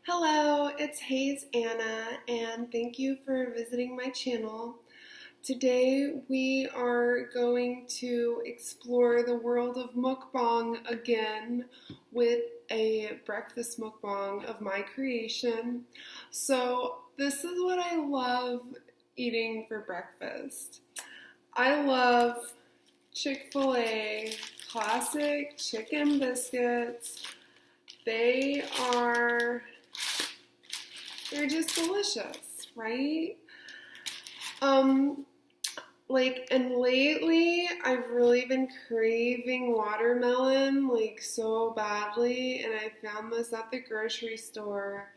Hello, it's Hayes Anna, and thank you for visiting my channel. Today we are going to explore the world of mukbang again with a breakfast mukbang of my creation. So this is what I love eating for breakfast. I love Chick-fil-A classic chicken biscuits. They're just delicious, right? And lately I've really been craving watermelon, so badly, and I found this at the grocery store.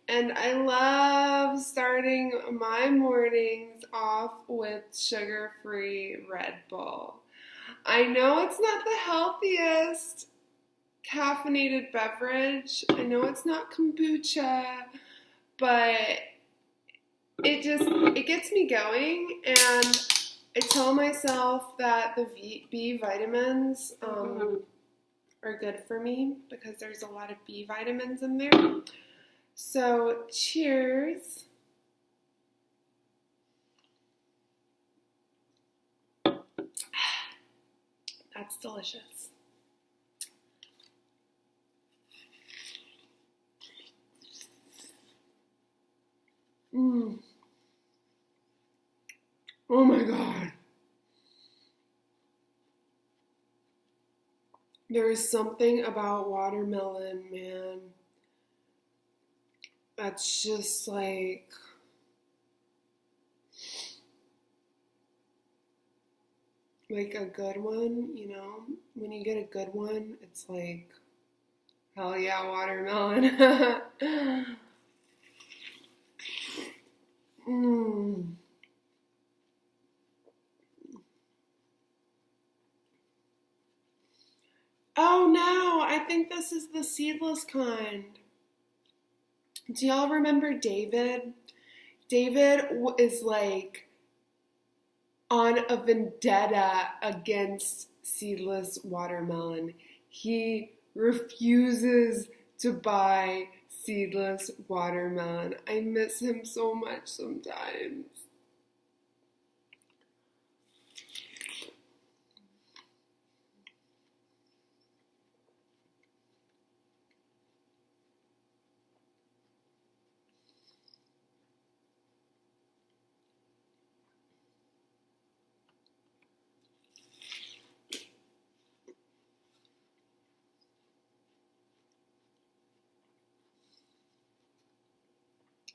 And I love starting my mornings off with sugar-free Red Bull. I know it's not the healthiest caffeinated beverage. I know it's not kombucha, but it gets me going, and I tell myself that the B vitamins are good for me because there's a lot of B vitamins in there. So cheers. That's delicious. Oh my God. There is something about watermelon, man. That's just like a good one, you know? When you get a good one, it's like, hell yeah, watermelon. Oh no, I think this is the seedless kind. Do y'all remember David? David is on a vendetta against seedless watermelon. He refuses to buy seedless watermelon. I miss him so much sometimes.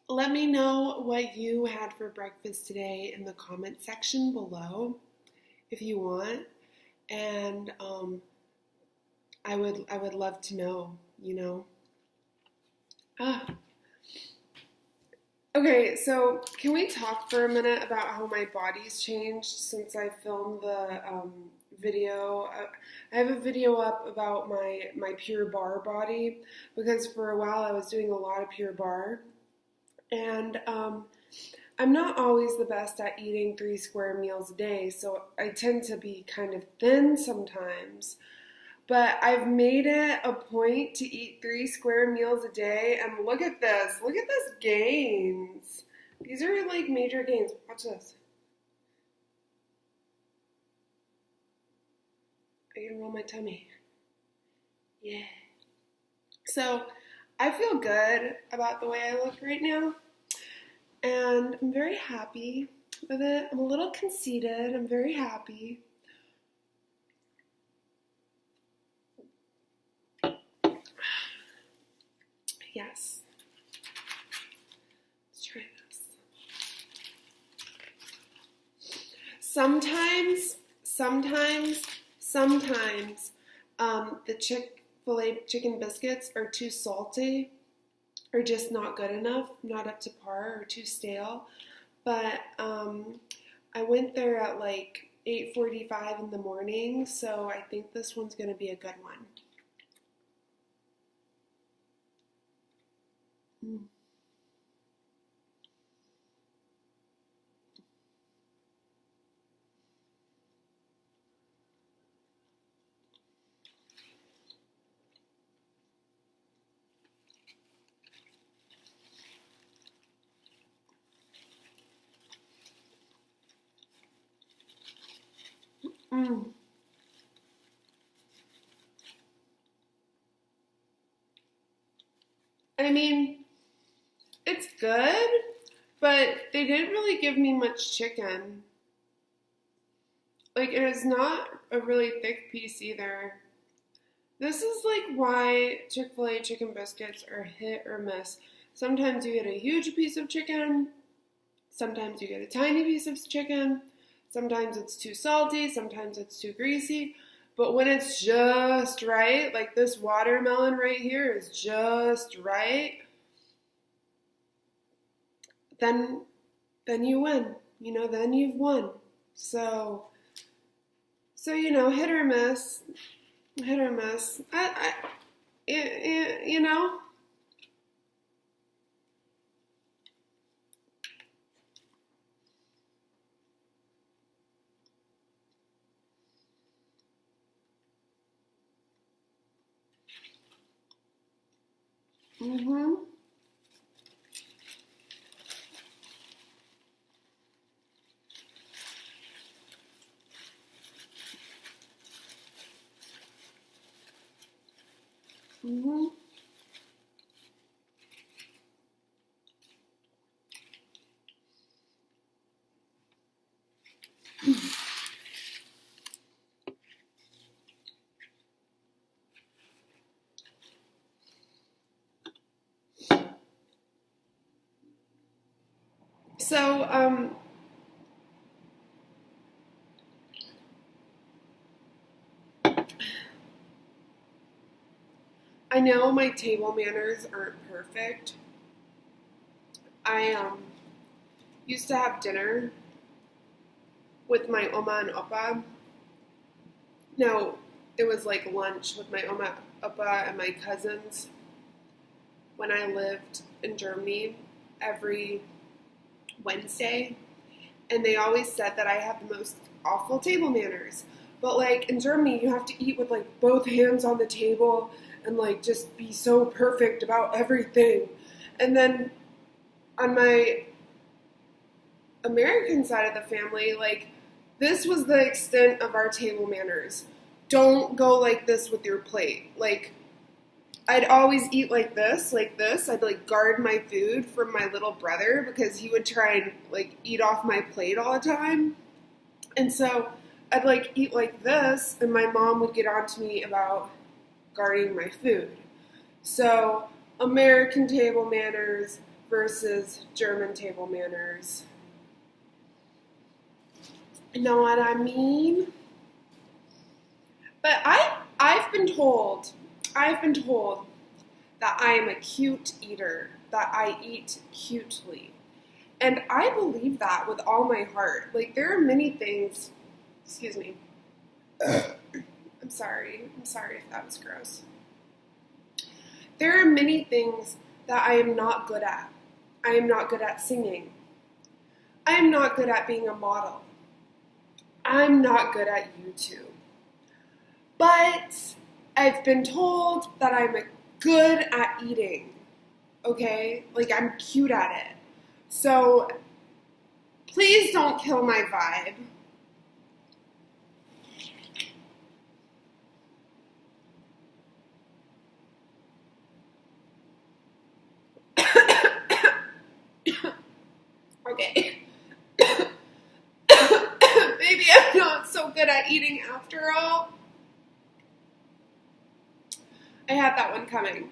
Let me know what you had for breakfast today in the comment section below if you want. And I would love to know, you know. Okay, so can we talk for a minute about how my body's changed since I filmed the video? I have a video up about my Pure Barre body, because for a while I was doing a lot of Pure Barre. And I'm not always the best at eating 3 square meals a day, so I tend to be kind of thin sometimes. But I've made it a point to eat 3 square meals a day, and look at this gains. These are major gains. Watch this. I can roll my tummy. Yeah. So I feel good about the way I look right now, and I'm very happy with it. I'm a little conceited. I'm very happy. Yes. Let's try this. Sometimes, the Chick-fil-A chicken biscuits are too salty, or just not good enough, not up to par, or too stale. But I went there at 8:45 in the morning, so I think this one's going to be a good one. I mean, it's good, but they didn't really give me much chicken. Like, it is not a really thick piece either. This is like why Chick-fil-A chicken biscuits are hit or miss. Sometimes you get a huge piece of chicken. Sometimes you get a tiny piece of chicken. Sometimes it's too salty. Sometimes it's too greasy. But when it's just right, like this watermelon right here is just right, then you win. You know, then you've won. So hit or miss. Hit or miss. You know. Mm-hmm. Mm-hmm. So, I know my table manners aren't perfect. I used to have dinner with my oma and opa. No, it was like lunch with my oma, opa, and my cousins when I lived in Germany every Wednesday. And they always said that I had the most awful table manners. But like in Germany, you have to eat with like both hands on the table and like just be so perfect about everything. And then on my American side of the family, like this was the extent of our table manners. Don't go like this with your plate. Like I'd always eat like this. I'd like guard my food from my little brother because he would try and like eat off my plate all the time. And so I'd like eat like this, and my mom would get on to me about guarding my food. So American table manners versus German table manners. You know what I mean? But I've been told that I am a cute eater, that I eat cutely. And I believe that with all my heart. Like, there are many things, excuse me. I'm sorry if that was gross. There are many things that I am not good at. I am not good at singing. I am not good at being a model. I'm not good at YouTube. But I've been told that I'm good at eating, okay? Like, I'm cute at it. So, please don't kill my vibe. Okay. Maybe I'm not so good at eating after all. I had that one coming.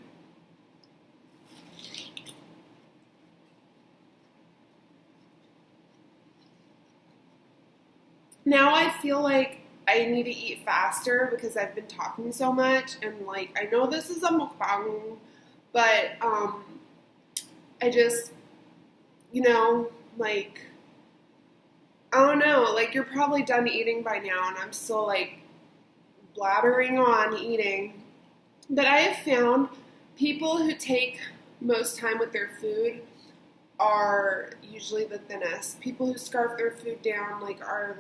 Now I feel like I need to eat faster because I've been talking so much, and like I know this is a mukbang, but I just, like I don't know, like you're probably done eating by now, and I'm still like blabbering on eating. But I have found people who take most time with their food are usually the thinnest. People who scarf their food down are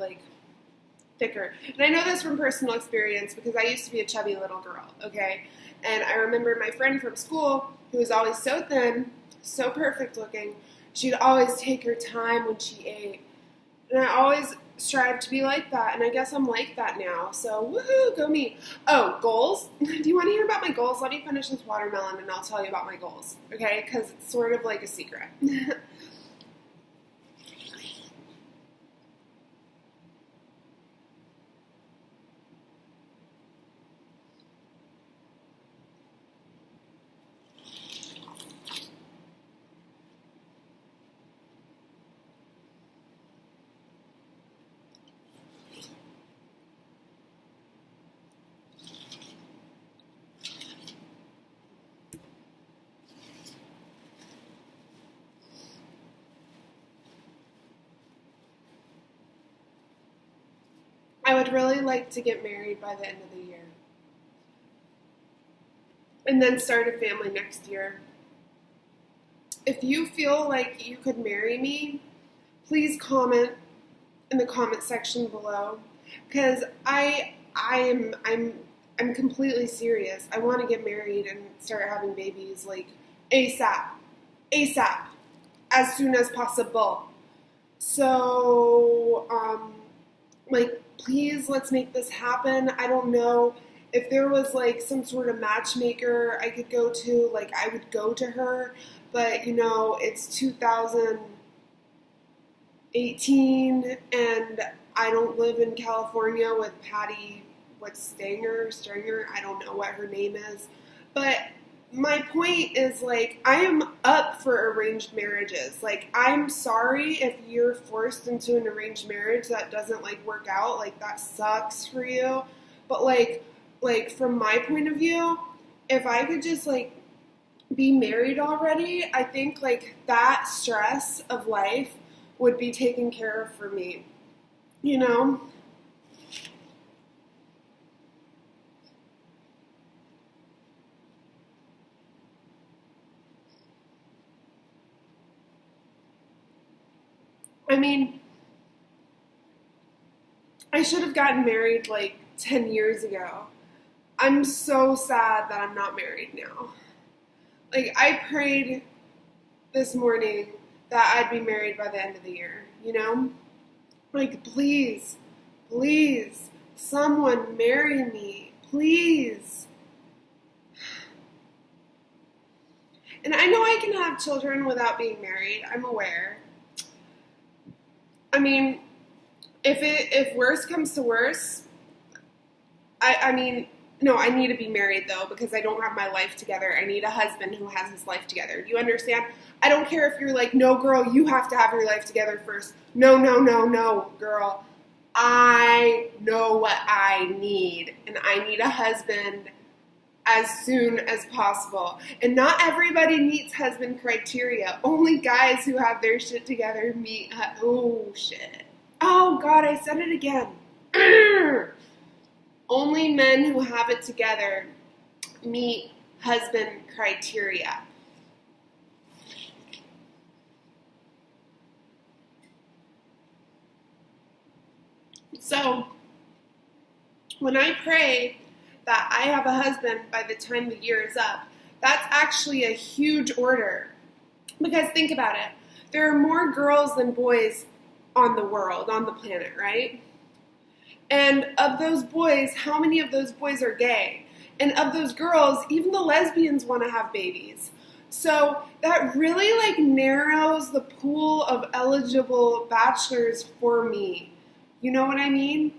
thicker. And I know this from personal experience because I used to be a chubby little girl, okay? And I remember my friend from school who was always so thin, so perfect looking, she'd always take her time when she ate. And I always strive to be like that, and I guess I'm like that now, so woohoo, go me. Oh, goals? Do you want to hear about my goals? Let me finish this watermelon and I'll tell you about my goals, okay? Because it's sort of like a secret. I would really like to get married by the end of the year. And then start a family next year. If you feel like you could marry me, please comment in the comment section below, because I'm completely serious. I want to get married and start having babies like ASAP, as soon as possible. So, like, please, let's make this happen. I don't know if there was like some sort of matchmaker I could go to, like I would go to her, but you know, it's 2018 and I don't live in California with Patty, Stringer, I don't know what her name is, but my point is, like, I am up for arranged marriages. Like, I'm sorry if you're forced into an arranged marriage that doesn't, like, work out. Like, that sucks for you. But, like from my point of view, if I could just, like, be married already, I think, like, that stress of life would be taken care of for me. You know? I mean, I should have gotten married like 10 years ago. I'm so sad that I'm not married now. Like, I prayed this morning that I'd be married by the end of the year, you know? Like, please, please, someone marry me, please. And I know I can have children without being married, I'm aware. I mean, if worse comes to worse, I mean, no, I need to be married though, because I don't have my life together. I need a husband who has his life together. Do you understand? I don't care if you're like, no, girl, you have to have your life together first. No, girl. I know what I need, and I need a husband as soon as possible. And not everybody meets husband criteria. Only guys who have their shit together meet. Oh, shit. Oh, God, I said it again. Only men who have it together meet husband criteria. So, when I pray that I have a husband by the time the year is up, that's actually a huge order. Because think about it. There are more girls than boys on the world, on the planet, right? And of those boys, how many of those boys are gay? And of those girls, even the lesbians want to have babies. So that really like narrows the pool of eligible bachelors for me. You know what I mean?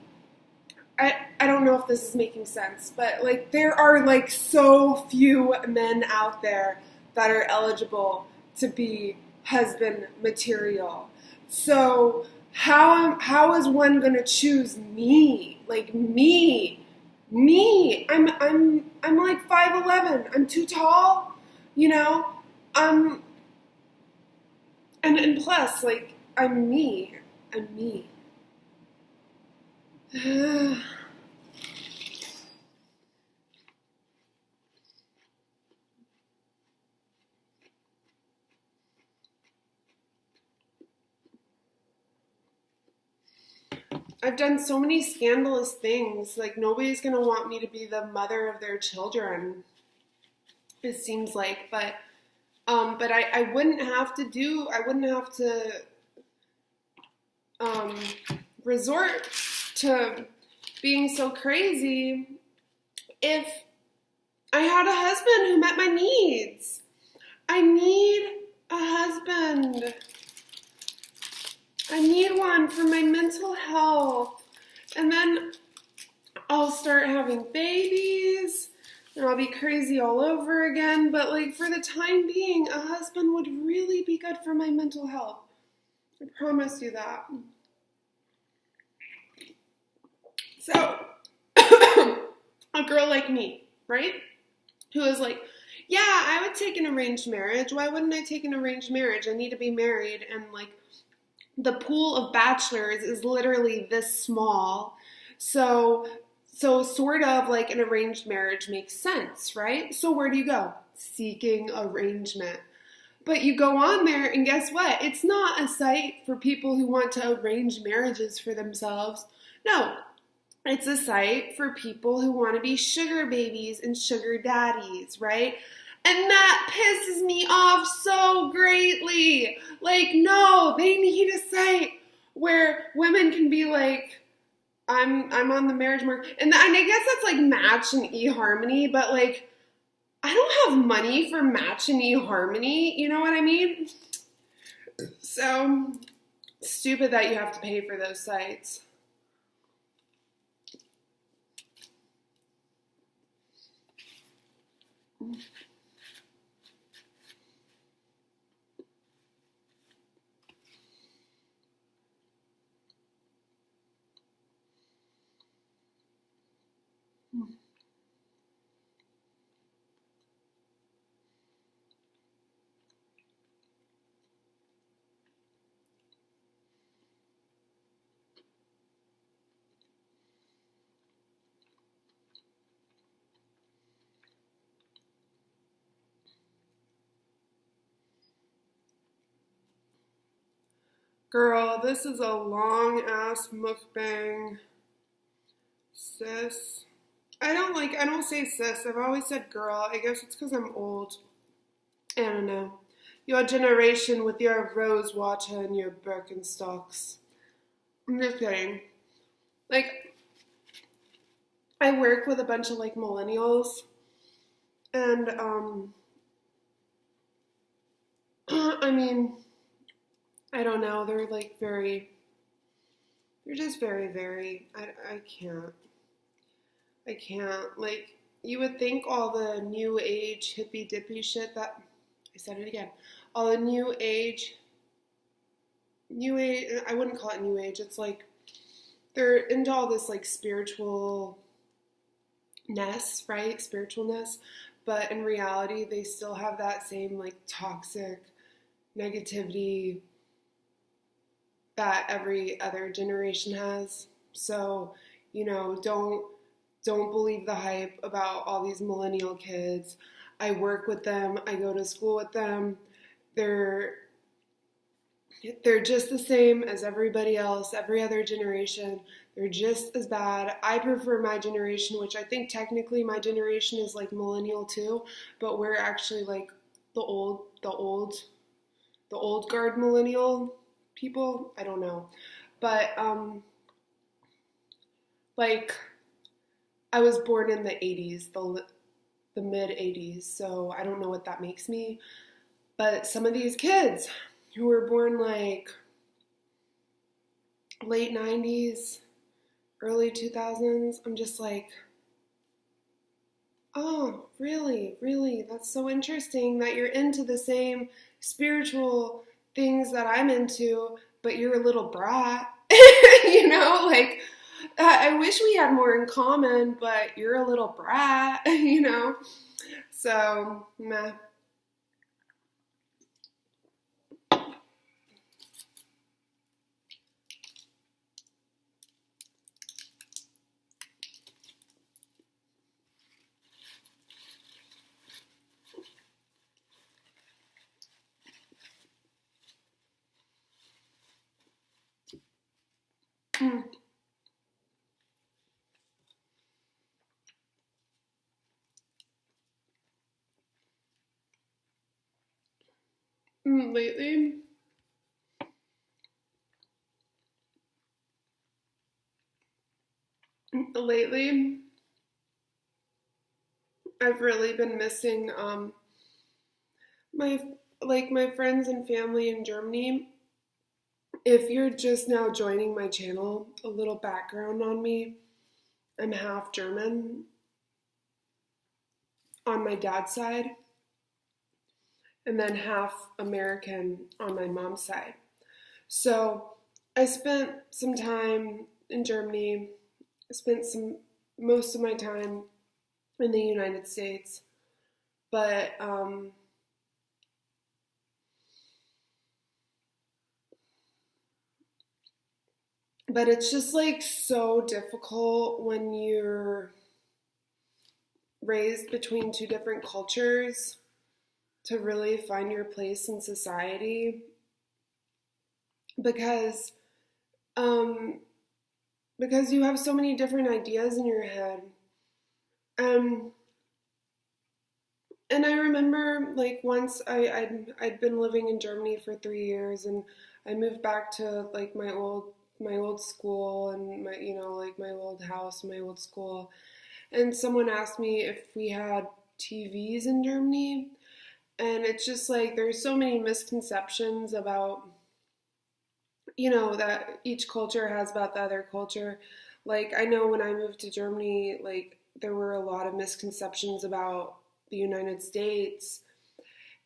I don't know if this is making sense, but like there are like so few men out there that are eligible to be husband material. So how is one gonna choose me? Like me? I'm like 5'11". I'm too tall, you know? And plus, like, I'm me. I've done so many scandalous things. Like, nobody's gonna want me to be the mother of their children, it seems like. But I wouldn't have to resort to being so crazy if I had a husband who met my needs. I need a husband. I need one for my mental health. And then I'll start having babies and I'll be crazy all over again. But like for the time being, a husband would really be good for my mental health. I promise you that. So, a girl like me, right? Who is like, yeah, I would take an arranged marriage. Why wouldn't I take an arranged marriage? I need to be married. And like, the pool of bachelors is literally this small. So sort of like an arranged marriage makes sense, right? So where do you go? Seeking arrangement. But you go on there and guess what? It's not a site for people who want to arrange marriages for themselves. No, it's a site for people who want to be sugar babies and sugar daddies, right? And that pisses me off so greatly. Like, no, they need a site where women can be like, I'm on the marriage market. And I guess that's like Match and eHarmony, but like, I don't have money for Match and eHarmony. You know what I mean? So stupid that you have to pay for those sites. Girl, this is a long-ass mukbang. Sis. I don't say sis. I've always said girl. I guess it's because I'm old. I don't know. Your generation with your rose water and your Birkenstocks. I'm just kidding. Like, I work with a bunch of like millennials. And, I mean, I don't know. They're like they're just very, I can't. I can't. Like, you would think all the new age hippy dippy shit that, I said it again, all the new age, I wouldn't call it new age. It's like, they're into all this like spiritualness, right? Spiritualness. But in reality, they still have that same like toxic negativity that every other generation has. So, you know, don't believe the hype about all these millennial kids. I work with them. I go to school with them. They're just the same as everybody else, every other generation. They're just as bad. I prefer my generation, which I think technically my generation is like millennial too, but we're actually like the old guard millennial people. I don't know. But like, I was born in the 80s, the mid 80s, so I don't know what that makes me. But some of these kids who were born like late 90s, early 2000s, I'm just like, oh, really? That's so interesting that you're into the same spiritual things that I'm into, but you're a little brat. You know, like, I wish we had more in common, but you're a little brat, you know? So, meh. Lately, Lately, I've really been missing my my friends and family in Germany. If you're just now joining my channel, a little background on me. I'm half German on my dad's side, and then half American on my mom's side. So I spent some time in Germany. I spent most of my time in the United States, but it's just like so difficult when you're raised between two different cultures to really find your place in society because um, you have so many different ideas in your head. Um, and I remember like once I'd been living in Germany for 3 years, and I moved back to like my old school and my like my old house, my old school, and someone asked me if we had TVs in Germany, and it's just like there's so many misconceptions about that each culture has about the other culture. Like I know when I moved to Germany, like there were a lot of misconceptions about the United States,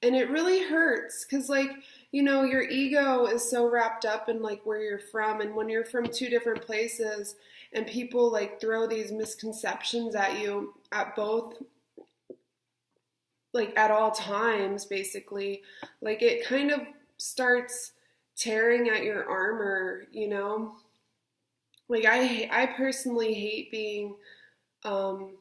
and it really hurts because like your ego is so wrapped up in like where you're from, and when you're from two different places and people like throw these misconceptions at you at both, like at all times basically, like it kind of starts tearing at your armor. Like I personally hate being um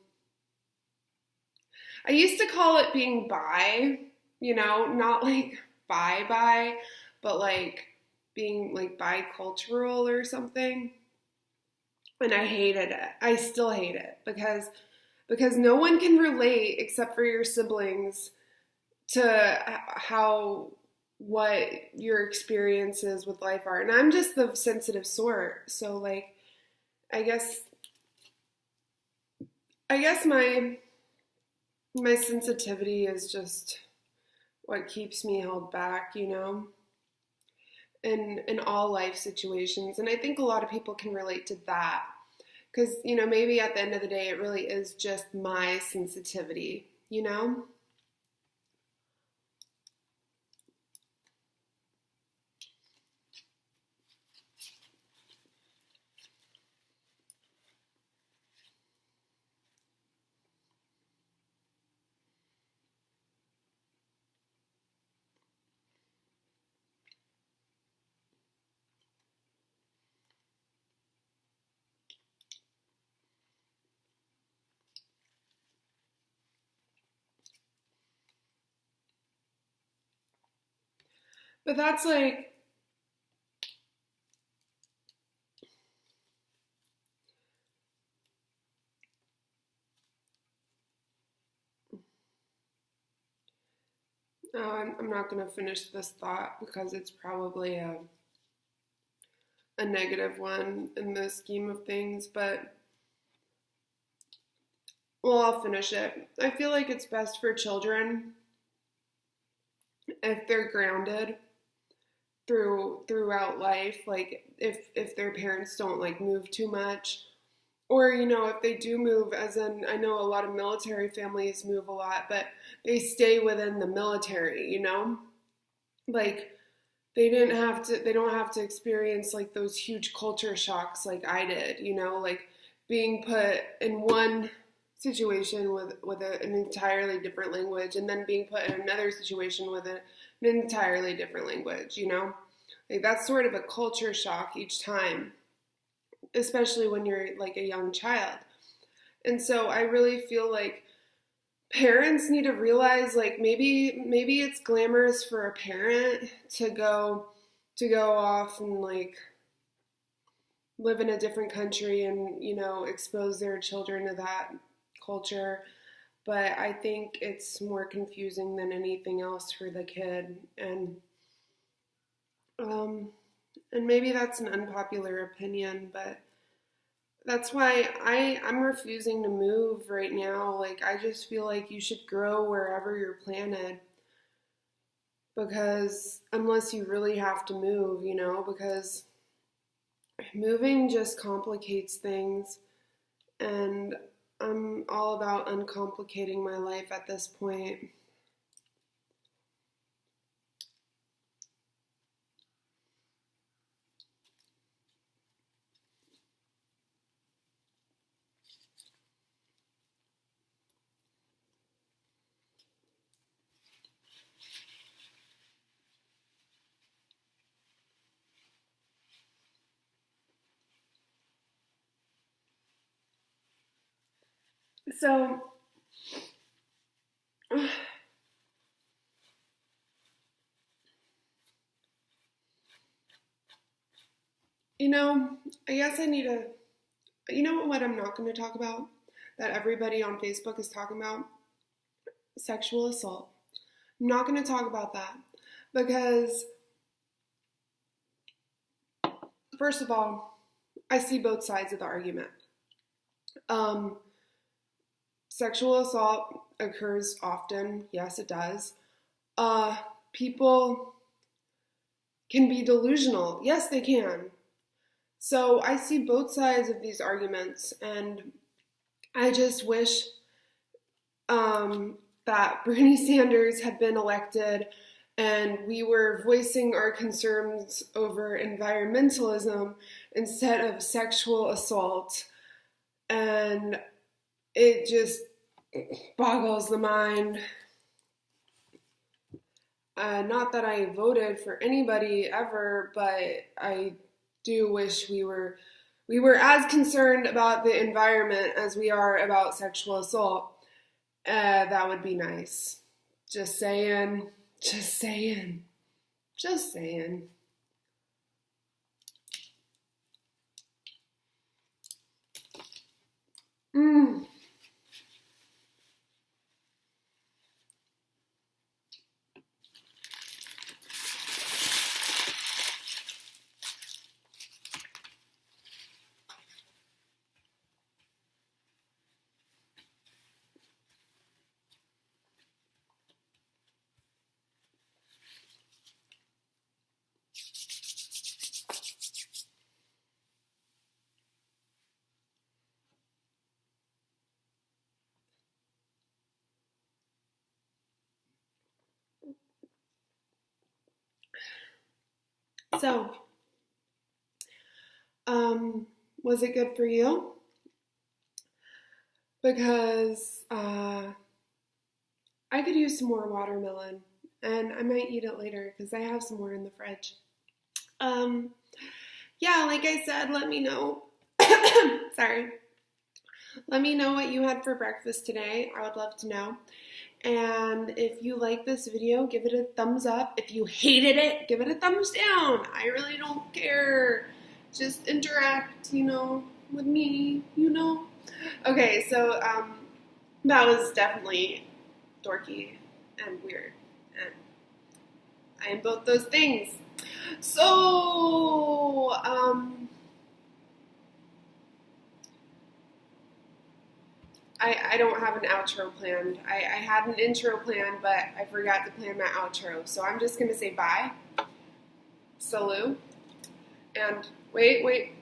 I used to call it being not like bi, but like being like bicultural or something. And I hated it. I still hate it because no one can relate except for your siblings to how what your experiences with life are. And I'm just the sensitive sort. So like I guess my sensitivity is just what keeps me held back, in all life situations. And I think a lot of people can relate to that because, maybe at the end of the day, it really is just my sensitivity. But that's like, I'm not going to finish this thought because it's probably a negative one in the scheme of things, but well, I'll finish it. I feel like it's best for children if they're grounded throughout life, like if their parents don't like move too much, or if they do move, as in I know a lot of military families move a lot, but they stay within the military. Like they don't have to experience like those huge culture shocks like I did. Like being put in one situation with an entirely different language, and then being put in another situation with an entirely different language. Like that's sort of a culture shock each time, especially when you're like a young child. And so I really feel like parents need to realize like maybe it's glamorous for a parent to go off and like live in a different country and expose their children to that culture, but I think it's more confusing than anything else for the kid. Um and maybe that's an unpopular opinion, but That's why I'm refusing to move right now. Like, I just feel like you should grow wherever you're planted. Because unless you really have to move, because moving just complicates things. And I'm all about uncomplicating my life at this point. So, I guess I need to, what I'm not going to talk about that everybody on Facebook is talking about? Sexual assault. I'm not going to talk about that because, first of all, I see both sides of the argument. Um, Sexual assault occurs often. Yes, it does. People can be delusional. Yes, they can. So I see both sides of these arguments, and I just wish that Bernie Sanders had been elected and we were voicing our concerns over environmentalism instead of sexual assault. And it just boggles the mind. Not that I voted for anybody ever, but I do wish we were as concerned about the environment as we are about sexual assault. That would be nice. Just saying. Just saying. Just saying. Mm. So, was it good for you? Because I could use some more watermelon, and I might eat it later because I have some more in the fridge. Um, yeah, like I said, let me know. Sorry. Let me know what you had for breakfast today. I would love to know. And if you like this video, give it a thumbs up. If you hated it, give it a thumbs down. I really don't care. Just interact, with me, Okay, so that was definitely dorky and weird. And I am both those things. So, I don't have an outro planned. I had an intro planned, but I forgot to plan my outro. So I'm just going to say bye. Salut. And wait.